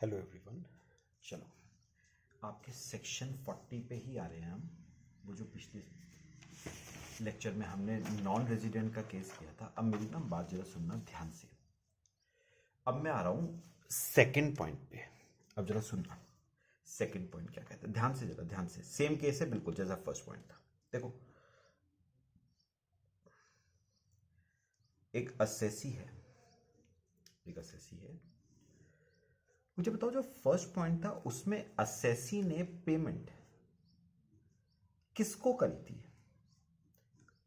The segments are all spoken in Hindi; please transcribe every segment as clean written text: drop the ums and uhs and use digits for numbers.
Hello everyone. चलो आपके सेक्शन 40 पे ही आ रहे हैं हम। वो जो पिछले लेक्चर में हमने नॉन रेजिडेंट का केस किया था। अब मेरी ना बात जरा सुनना ध्यान से। अब मैं आ रहा हूँ सेकंड पॉइंट पे। अब जरा सुनना सेकंड पॉइंट क्या कहता है, ध्यान से, जरा ध्यान से। सेम केस है बिल्कुल जैसा फर्स्ट पॉइंट था। देखो, एक असेसी है, मुझे बताओ जो फर्स्ट पॉइंट था उसमें असेसी ने पेमेंट किसको करी थी?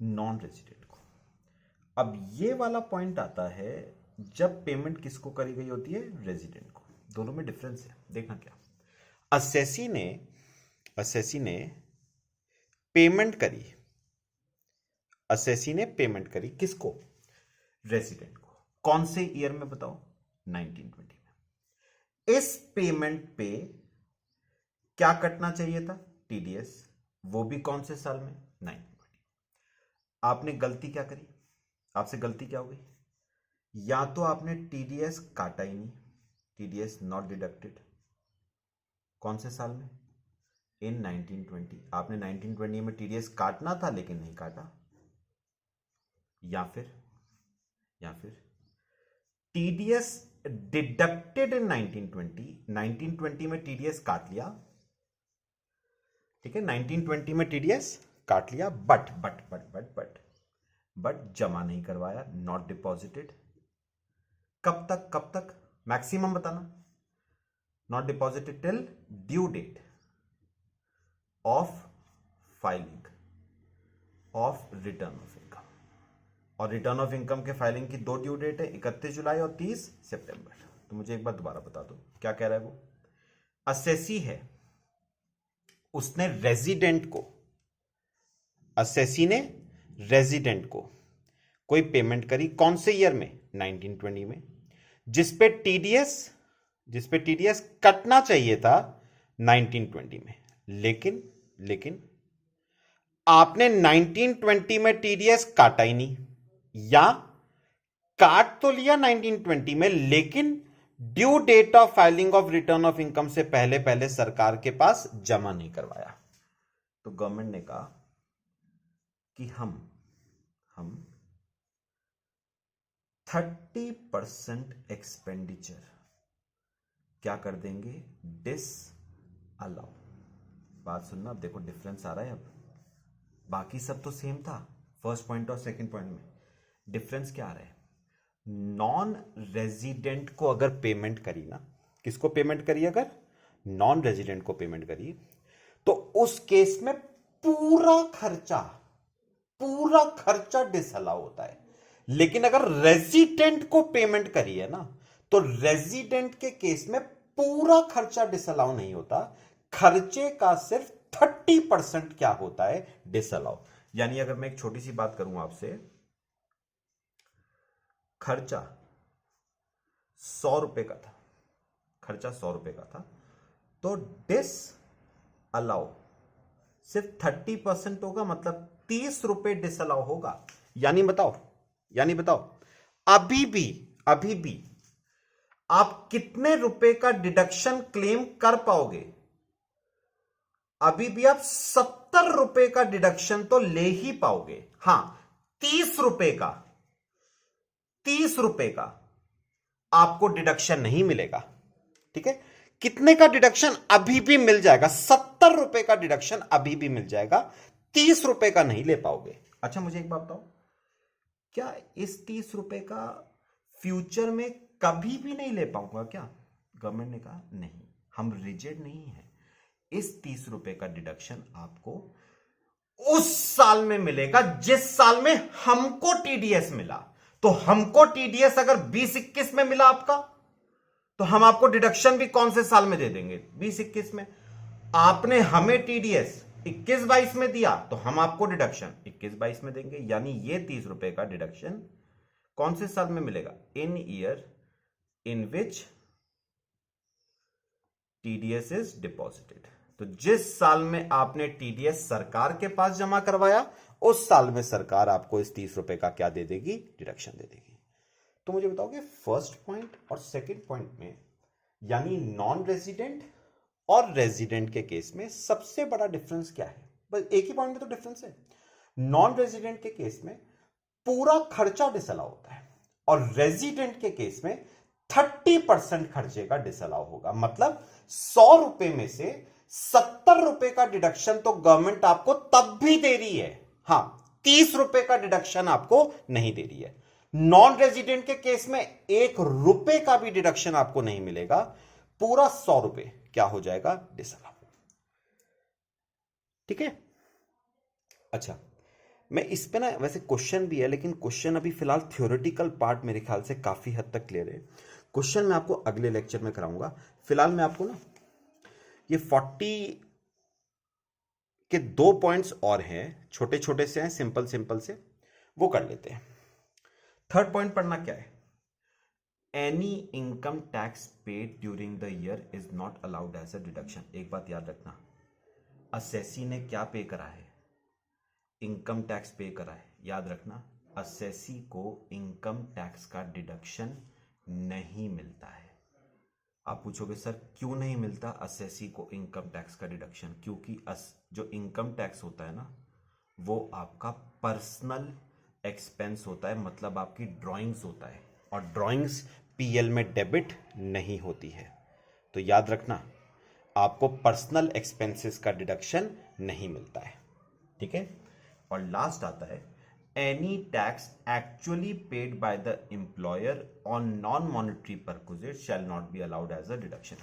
नॉन रेजिडेंट को। अब ये वाला पॉइंट आता है जब पेमेंट किसको करी गई होती है? रेजिडेंट को। दोनों में डिफरेंस है, देखना क्या। असेसी ने पेमेंट करी, किसको? रेजिडेंट को। कौन से ईयर में बताओ? 1920 में। इस पेमेंट पे क्या कटना चाहिए था? टीडीएस। वो भी कौन से साल में? 1920। आपने गलती क्या करी? आपसे गलती क्या हो गई? या तो आपने टीडीएस काटा ही नहीं, टीडीएस नॉट डिडक्टेड। कौन से साल में? इन 1920। आपने 1920 में टीडीएस काटना था लेकिन नहीं काटा। या फिर टीडीएस डिडक्टेड इन 1920 में टीडीएस काट लिया, ठीक है, 1920 में टीडीएस काट लिया, बट जमा नहीं करवाया, नॉट डिपॉजिटेड। कब तक मैक्सिमम बताना। Not deposited till due date of filing of return of income. और रिटर्न ऑफ इनकम के फाइलिंग की दो ड्यू डेट है, 31 जुलाई और 30 सितंबर। तो मुझे एक बार दोबारा बता दो क्या कह रहा है वो। असेसी है, उसने रेजिडेंट को कोई पेमेंट करी। कौन से ईयर में? 1920 में। जिसपे टीडीएस कटना चाहिए था 1920 में। लेकिन आपने 1920 में टीडीएस काटा ही नहीं, या काट तो लिया 1920 में लेकिन due date of filing of return of income से पहले सरकार के पास जमा नहीं करवाया। तो गवर्नमेंट ने कहा कि हम 30% एक्सपेंडिचर क्या कर देंगे? Disallow. बात सुनना, अब देखो डिफरेंस आ रहा है। अब बाकी सब तो सेम था फर्स्ट पॉइंट और सेकंड पॉइंट में। डिफरेंस क्या आ रहा है? नॉन रेजिडेंट को अगर पेमेंट करी ना, किसको पेमेंट करी? अगर नॉन रेजिडेंट को पेमेंट करी तो उस केस में पूरा खर्चा डिसअलाउ होता है। लेकिन अगर रेजिडेंट को पेमेंट करी है ना, तो रेजिडेंट के केस में पूरा खर्चा डिसअलाउ नहीं होता, खर्चे का सिर्फ 30% क्या होता है? डिसअलाउ। यानी अगर मैं एक छोटी सी बात करूं आपसे, खर्चा 100 रुपए का था, तो डिस अलाउ सिर्फ 30% होगा, मतलब 30 रुपए डिसअलाउ होगा। यानी बताओ अभी भी आप कितने रुपए का डिडक्शन क्लेम कर पाओगे? अभी भी आप 70 रुपए का डिडक्शन तो ले ही पाओगे। हां, 30 रुपए का आपको डिडक्शन नहीं मिलेगा, ठीक है। कितने का डिडक्शन अभी भी मिल जाएगा? 70 रुपए का डिडक्शन अभी भी मिल जाएगा, 30 रुपए का नहीं ले पाओगे। अच्छा मुझे एक बात बताओ, क्या इस 30 रुपए का फ्यूचर में कभी भी नहीं ले पाऊंगा क्या? गवर्नमेंट ने कहा नहीं, हम रिजिड नहीं है। इस 30 रुपए का डिडक्शन आपको उस साल में मिलेगा जिस साल में हमको टीडीएस मिला। तो हमको टीडीएस अगर 2021 में मिला आपका, तो हम आपको डिडक्शन भी कौन से साल में दे देंगे? 2021 में। आपने हमें टीडीएस 21-22 में दिया, तो हम आपको डिडक्शन 21-22 में देंगे। यानी ये 30 रुपए का डिडक्शन कौन से साल में मिलेगा? In year in which TDS is deposited. तो जिस साल में आपने टीडीएस सरकार के पास जमा करवाया, उस साल में सरकार आपको इस 30 रुपए का क्या दे देगी? डिडक्शन दे देगी। तो मुझे बताओ कि फर्स्ट पॉइंट और सेकंड पॉइंट में यानी नॉन रेजिडेंट और रेजिडेंट के केस में सबसे बड़ा डिफरेंस क्या है? बस एक ही पॉइंट में तो डिफरेंस है। नॉन रेजिडेंट के केस में पूरा खर्चा डिसअलाउ होता है और रेजिडेंट के केस में 30% खर्चे का डिसअलाउ होगा। मतलब 100 रुपए में से 70 रुपए का डिडक्शन तो गवर्नमेंट आपको तब भी दे रही है, हां 30 रुपए का डिडक्शन आपको नहीं दे रही है। नॉन रेजिडेंट के केस में 1 रुपए का भी डिडक्शन आपको नहीं मिलेगा, पूरा 100 रुपए क्या हो जाएगा? डिसअलाउ। ठीक है। अच्छा, मैं इस पे ना वैसे क्वेश्चन भी है, लेकिन क्वेश्चन अभी फिलहाल थ्योरेटिकल पार्ट मेरे ख्याल से काफी हद तक क्लियर है। क्वेश्चन मैं आपको अगले लेक्चर में कराऊंगा। फिलहाल मैं आपको ना ये 40 के 2 पॉइंट्स और हैं, छोटे छोटे से हैं, सिंपल सिंपल से, वो कर लेते हैं। थर्ड पॉइंट पढ़ना क्या है? Any income tax paid during the year is not allowed as a deduction. एक बात याद रखना, असेसी ने क्या पे करा है? इनकम टैक्स पे करा है। याद रखना, असेसी को इनकम टैक्स का डिडक्शन नहीं मिलता है। आप पूछोगे सर क्यों नहीं मिलता असेसी को इनकम टैक्स का डिडक्शन? क्योंकि जो इनकम टैक्स होता है ना, वो आपका पर्सनल एक्सपेंस होता है, मतलब आपकी ड्राइंग्स होता है, और ड्राइंग्स पीएल में डेबिट नहीं होती है। तो याद रखना, आपको पर्सनल एक्सपेंसेस का डिडक्शन नहीं मिलता है। ठीक है। और लास्ट आता है, any tax actually paid by the employer on non monetary purposes shall not be allowed as a deduction.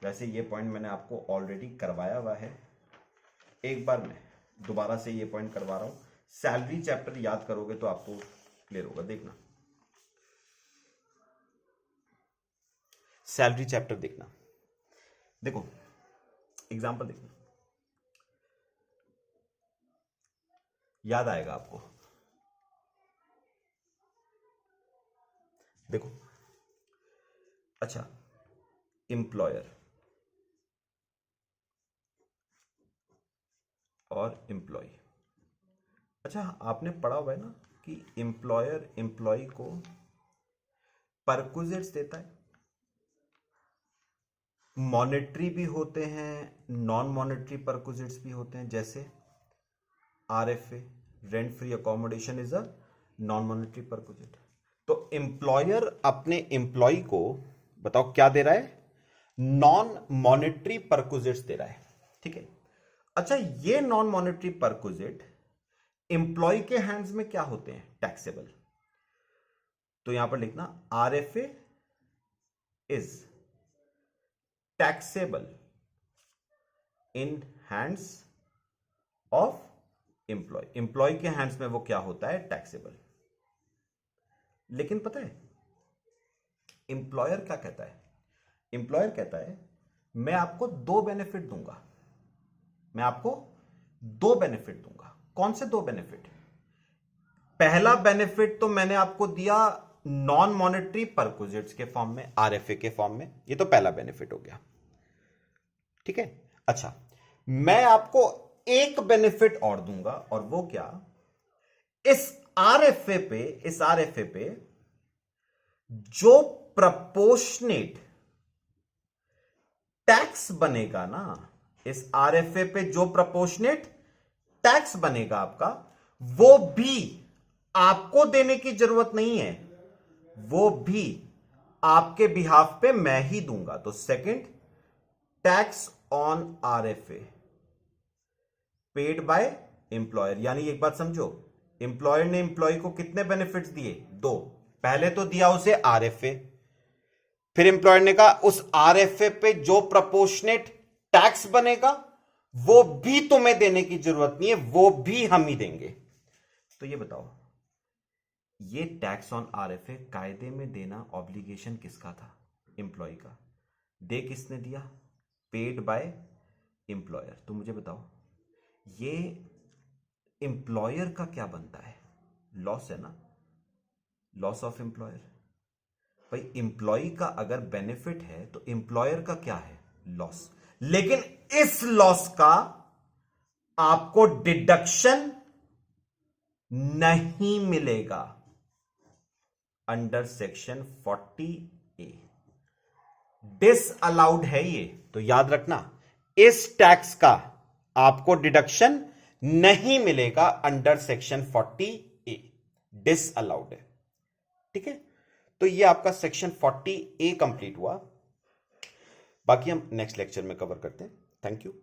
वैसे ये पॉइंट मैंने आपको ऑलरेडी करवाया हुआ है, एक बार मैं दोबारा से ये पॉइंट करवा रहा हूं। सैलरी चैप्टर याद करोगे तो आपको क्लियर होगा। देखना, सैलरी चैप्टर देखना, देखो एग्जांपल देखना, याद आएगा आपको। देखो, अच्छा, एम्प्लॉयर और एम्प्लॉय। अच्छा, आपने पढ़ा हुआ है ना कि एम्प्लॉयर एम्प्लॉय को परक्विजिट्स देता है। मॉनेटरी भी होते हैं, नॉन मॉनेटरी परक्विजिट्स भी होते हैं, जैसे RFA, rent free accommodation is a non monetary perquisite. तो एम्प्लॉयर अपने एम्प्लॉय को बताओ क्या दे रहा है? नॉन मॉनेटरी परक्विजिट्स दे रहा है। ठीक है। अच्छा, ये नॉन मॉनेटरी परक्विजिट एम्प्लॉय के हैंड्स में क्या होते हैं? टैक्सेबल। तो यहां पर लिखना, RFA is taxable in hands of employee. Employee के हैंड्स में वो क्या होता है? टैक्सेबल। लेकिन पता है एम्प्लॉयर क्या कहता है? एम्प्लॉयर कहता है मैं आपको 2 बेनिफिट दूंगा, मैं आपको 2 बेनिफिट दूंगा। कौन से 2 बेनिफिट? पहला बेनिफिट तो मैंने आपको दिया नॉन मॉनेटरी परक्विजिट्स के फॉर्म में, आरएफए के फॉर्म में, ये तो पहला बेनिफिट हो गया। ठीक है। अच्छा, मैं आपको एक बेनिफिट और दूंगा, और वो क्या? इस आरएफए पे जो प्रपोर्शनेट टैक्स बनेगा ना, इस आरएफए पे जो प्रपोर्शनेट टैक्स बनेगा आपका, वो भी आपको देने की जरूरत नहीं है, वो भी आपके बिहाफ पे मैं ही दूंगा। तो second, tax on RFA paid by employer. यानी एक बात समझो, एम्प्लॉयर ने एम्प्लॉय को कितने बेनिफिट्स दिए? 2। पहले तो दिया उसे आरएफए, फिर एम्प्लॉयर ने कहा उस आरएफए पे जो प्रपोर्शनेट टैक्स बनेगा वो भी तुम्हें देने की जरूरत नहीं है, वो भी हम ही देंगे। तो ये बताओ, ये टैक्स ऑन आरएफए कायदे में देना ऑब्लिगेशन किसका था? एम्प्लॉय का। दे किसने दिया? Paid by employer. तो मुझे बताओ, ये एम्प्लॉयर का क्या बनता है? लॉस है ना, लॉस ऑफ एम्प्लॉयर। भाई एम्प्लॉय का अगर बेनिफिट है तो एम्प्लॉयर का क्या है? लॉस। लेकिन इस लॉस का आपको डिडक्शन नहीं मिलेगा अंडर सेक्शन 40A। डिसअलाउड है ये, तो याद रखना इस टैक्स का आपको डिडक्शन नहीं मिलेगा अंडर सेक्शन 40A, डिसअलाउड है। ठीक है, तो ये आपका सेक्शन 40A कंप्लीट हुआ। बाकी हम नेक्स्ट लेक्चर में कवर करते हैं। Thank you.